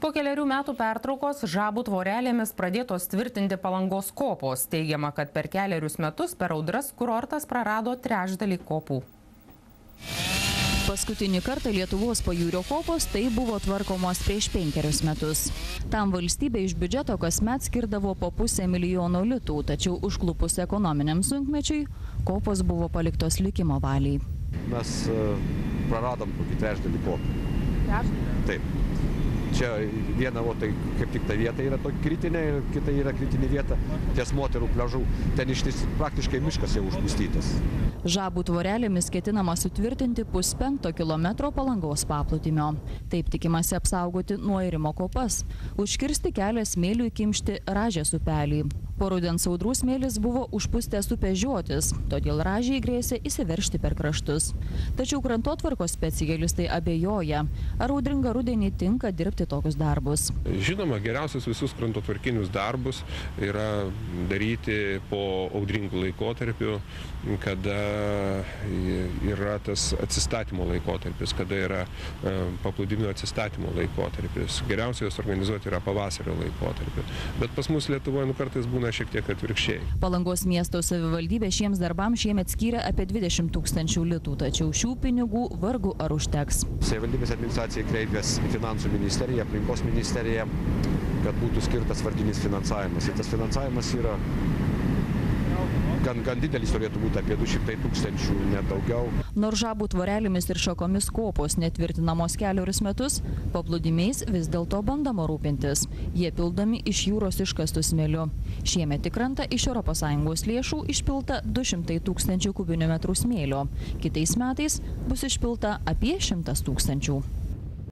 Po kelerių metų pertraukos Žabų tvorelėmis pradėtos tvirtinti Palangos kopos. Teigiama, kad per kelerius metus per audras kurortas prarado trečdalį kopų. Paskutinį kartą Lietuvos pajūrio kopos tai buvo tvarkomos prieš 5 metus. Tam valstybė iš biudžeto kasmet skirdavo po 500 000 litų, tačiau užklupus ekonominiam sunkmečiui, kopos buvo paliktos likimo valiai. Mes praradom kokį trečdalį kopų. Taip. Čia viena, tai kaip tik ta vieta yra tokia kritinė, kita yra kritinė vieta ties moterų pliažų. Ten praktiškai miškas jau užpustytas. Žabų tvorelėmis ketinama sutvirtinti 1,5 kilometro Palangos paplūdimio. Taip tikimasi apsaugoti nuo irimo kopas, užkirsti kelią smėliui kimšti Rąžės upelį. Po rudens audrų smėlis buvo užpustęs upės žiotis, todėl Rąžei grėsė įsiveržti per kraštus. Tačiau krantotvarkos specialistai abejoja, ar audringą rudenį tinka dirbti tokius darbus. Žinoma, geriausias visus krantotvarkinius darbus yra daryti po audringų laikotarpių, kada yra tas atsistatymo laikotarpis, kada yra paplūdimio atsistatymo laikotarpis. Geriausia juos organizuoti yra pavasario laikotarpiu. Bet pas mus Lietuvoje kartais būna šiek tiek atvirkščiai. Palangos miesto savivaldybė šiems darbams šiemet skyrė apie 20 000 litų, tačiau šių pinigų vargu ar užteks. Savivaldybės administracija kreipėsi į finansų ministeriją, aplinkos ministeriją, kad būtų skirtas vardinis finansavimas. Ir tas finansavimas yra gan didelis, turėtų būti apie 200 000, net daugiau. Nors Žabų tvorelėmis ir šakomis kopos netvirtinamos kelerius metus, paplūdimiais vis dėlto bandoma rūpintis. Jie pildomi iš jūros iškastų smėliu. Šiemet į krantą iš ES lėšų išpilta 200 000 kubinių metrų smėlio. Kitais metais bus išpilta apie 100 000.